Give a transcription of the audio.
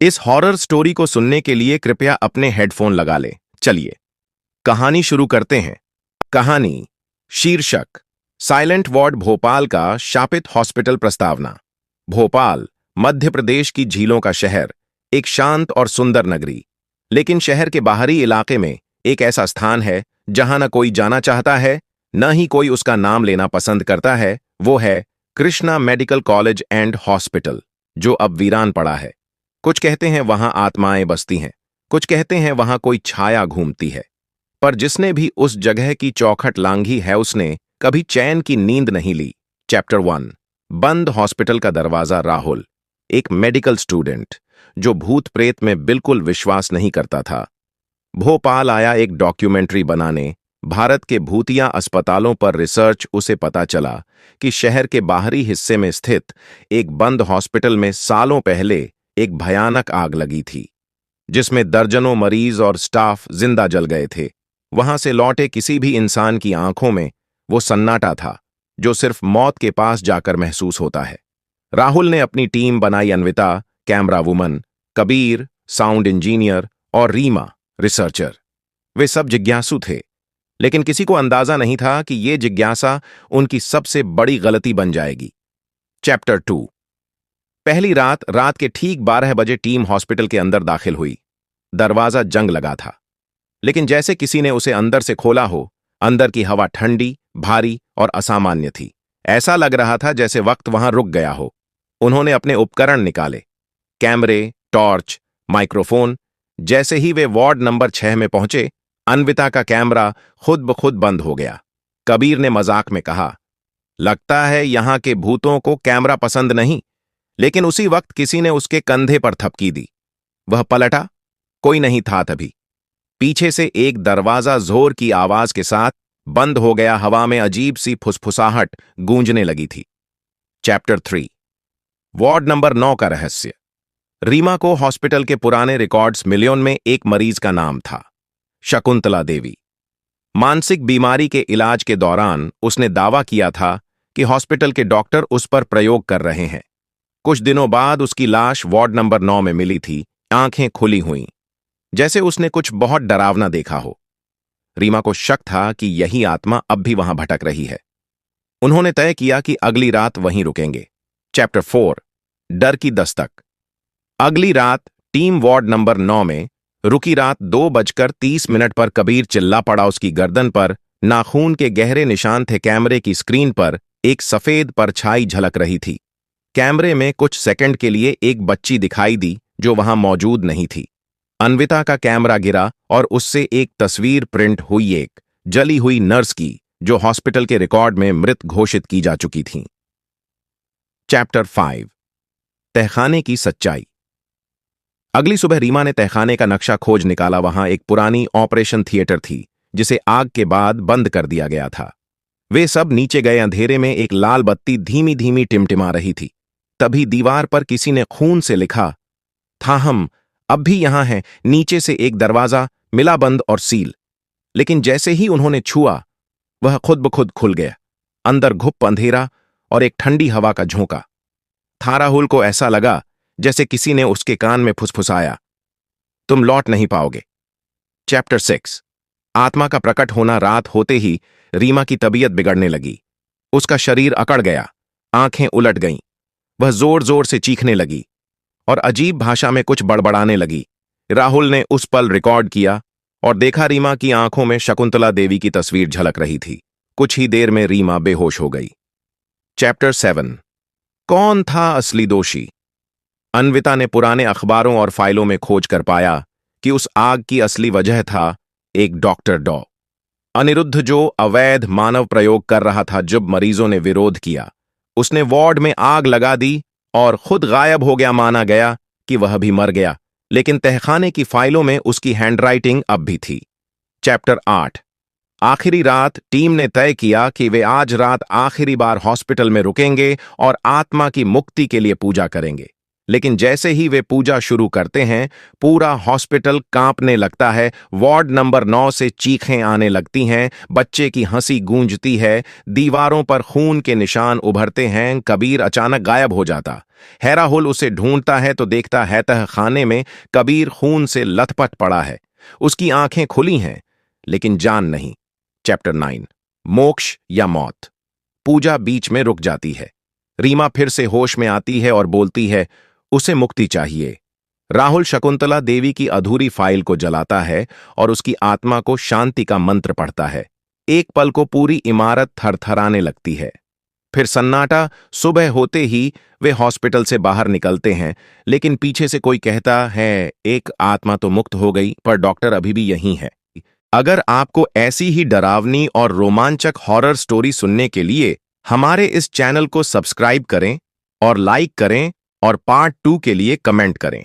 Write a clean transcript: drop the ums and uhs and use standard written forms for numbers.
इस horror story को सुनने के लिए कृपया अपने हेडफोन लगा लें। चलिए कहानी शुरू करते हैं। कहानी शीर्षक साइलेंट वार्ड भोपाल का शापित हॉस्पिटल प्रस्तावना। भोपाल मध्य प्रदेश की झीलों का शहर, एक शांत और सुंदर नगरी। लेकिन शहर के बाहरी इलाके में एक ऐसा स्थान है जहां न कोई जाना चाहता है, न ही कोई उसका नाम लेना पसंद करता है। वो है Krishna medical college and hospital, जो अब वीरान पड़ा है। कुछ कहते हैं वहां आत्माएं बसती हैं, कुछ कहते हैं वहां कोई छाया घूमती है। पर जिसने भी उस जगह की चौखट लांघी है, उसने कभी चैन की नींद नहीं ली। चैप्टर 1। बंद हॉस्पिटल का दरवाजा। राहुल एक मेडिकल स्टूडेंट जो भूत प्रेत में बिल्कुल विश्वास नहीं करता था, भोपाल आया एक डॉक्यूमेंट्री बनाने। भारत के भूतिया अस्पतालों पर रिसर्च उसे पता चला कि शहर के बाहरी हिस्से में स्थित एक बंद हॉस्पिटल में सालों पहले एक भयानक आग लगी थी, जिसमें दर्जनों मरीज और स्टाफ जिंदा जल गए थे। वहां से लौटे किसी भी इंसान की आंखों में वो सन्नाटा था जो सिर्फ मौत के पास जाकर महसूस होता है। राहुल ने अपनी टीम बनाई। Anvita camera woman, Kabir sound engineer और रीमा रिसर्चर। वे सब जिज्ञासु थे, लेकिन किसी को अंदाजा नहीं था कि ये जिज्ञासा उनकी सबसे बड़ी गलती बन जाएगी। चैप्टर 2। पहली रात के ठीक 12 बजे टीम हॉस्पिटल के अंदर दाखिल हुई। दरवाजा जंग लगा था, लेकिन जैसे किसी ने उसे अंदर से खोला हो। अंदर की हवा ठंडी, भारी और असामान्य थी। ऐसा लग रहा था जैसे वक्त वहां रुक गया हो। उन्होंने अपने उपकरण निकाले, कैमरे, टॉर्च, माइक्रोफोन। जैसे ही वे वार्ड नंबर 6 में पहुंचे, अन्विता का कैमरा खुद ब खुद बंद हो गया। कबीर ने मजाक में कहा, लगता है यहां के भूतों को कैमरा पसंद नहीं। लेकिन उसी वक्त किसी ने उसके कंधे पर थपकी दी। वह पलटा, कोई नहीं था तभी। पीछे से एक दरवाजा जोर की आवाज के साथ बंद हो गया। हवा में अजीब सी फुसफुसाहट गूंजने लगी थी। चैप्टर 3। वार्ड नंबर 9 का रहस्य। रीमा को हॉस्पिटल के पुराने रिकॉर्ड्स मिलियन में एक मरीज का नाम था, शकुंतला देवी। मानसिक बीमारी के इलाज के दौरान उसने दावा किया था कि हॉस्पिटल के डॉक्टर उस पर प्रयोग कर रहे हैं। कुछ दिनों बाद उसकी लाश वार्ड नंबर 9 में मिली थी, आंखें खुली हुईं, जैसे उसने कुछ बहुत डरावना देखा हो। रीमा को शक था कि यही आत्मा अब भी वहां भटक रही है। उन्होंने तय किया कि अगली रात वहीं रुकेंगे। चैप्टर 4। डर की दस्तक। अगली रात टीम वार्ड नंबर 9 में रुकी। रात 2:30 पर कबीर चिल्ला पड़ा। उसकी गर्दन पर नाखून के गहरे निशान थे। कैमरे की स्क्रीन पर एक सफेद परछाई झलक रही थी। कैमरे में कुछ सेकंड के लिए एक बच्ची दिखाई दी जो वहां मौजूद नहीं थी। अन्विता का कैमरा गिरा और उससे एक तस्वीर प्रिंट हुई, एक जली हुई नर्स की, जो हॉस्पिटल के रिकॉर्ड में मृत घोषित की जा चुकी थी। चैप्टर 5। तहखाने की सच्चाई। अगली सुबह रीमा ने तहखाने का नक्शा खोज निकाला। वहां एक पुरानी ऑपरेशन थिएटर थी, जिसे आग के बाद बंद कर दिया गया था। वे सब नीचे गए। अंधेरे में एक लाल बत्ती धीमी धीमी टिमटिमा रही थी। तभी दीवार पर किसी ने खून से लिखा था, हम अब भी यहां हैं। नीचे से एक दरवाजा मिला, बंद और सील। लेकिन जैसे ही उन्होंने छुआ, वह खुद ब खुद खुल गया। अंदर घुप अंधेरा और एक ठंडी हवा का झोंका था। राहुल को ऐसा लगा जैसे किसी ने उसके कान में फुसफुसाया, तुम लौट नहीं पाओगे। चैप्टर 6। आत्मा का प्रकट होना। रात होते ही रीमा की तबीयत बिगड़ने लगी। उसका शरीर अकड़ गया, आंखें उलट गईं। वह जोर जोर से चीखने लगी और अजीब भाषा में कुछ बड़बड़ाने लगी। राहुल ने उस पल रिकॉर्ड किया और देखा, रीमा की आंखों में शकुंतला देवी की तस्वीर झलक रही थी। कुछ ही देर में रीमा बेहोश हो गई। चैप्टर 7। कौन था असली दोषी। अन्विता ने पुराने अखबारों और फाइलों में खोज कर पाया कि उस आग की असली वजह था एक डॉक्टर डॉ अनिरुद्ध, जो अवैध मानव प्रयोग कर रहा था। जब मरीजों ने विरोध किया, उसने वार्ड में आग लगा दी और खुद गायब हो गया। माना गया कि वह भी मर गया, लेकिन तहखाने की फाइलों में उसकी हैंडराइटिंग अब भी थी। चैप्टर 8। आखिरी रात। टीम ने तय किया कि वे आज रात आखिरी बार हॉस्पिटल में रुकेंगे और आत्मा की मुक्ति के लिए पूजा करेंगे। लेकिन जैसे ही वे पूजा शुरू करते हैं, पूरा हॉस्पिटल कांपने लगता है। वार्ड नंबर 9 से चीखें आने लगती हैं, बच्चे की हंसी गूंजती है, दीवारों पर खून के निशान उभरते हैं। कबीर अचानक गायब हो जाता। हैराहुल उसे ढूंढता है तो देखता है तह खाने में कबीर खून से लथपथ पड़ा है। उसकी आंखें खुली हैं, लेकिन जान नहीं। चैप्टर 9, मोक्ष या मौत। पूजा बीच में रुक जाती है। रीमा फिर से होश में आती है और बोलती है, उसे मुक्ति चाहिए। राहुल शकुंतला देवी की अधूरी फाइल को जलाता है और उसकी आत्मा को शांति का मंत्र पढ़ता है। एक पल को पूरी इमारत थरथराने लगती है। फिर सन्नाटा। सुबह होते ही वे हॉस्पिटल से बाहर निकलते हैं, लेकिन पीछे से कोई कहता है, एक आत्मा तो मुक्त हो गई, पर डॉक्टर अभी भी यहीं है। अगर आपको ऐसी ही डरावनी और रोमांचक हॉरर स्टोरी सुनने के लिए हमारे इस चैनल को सब्सक्राइब करें और लाइक करें और पार्ट 2 के लिए कमेंट करें।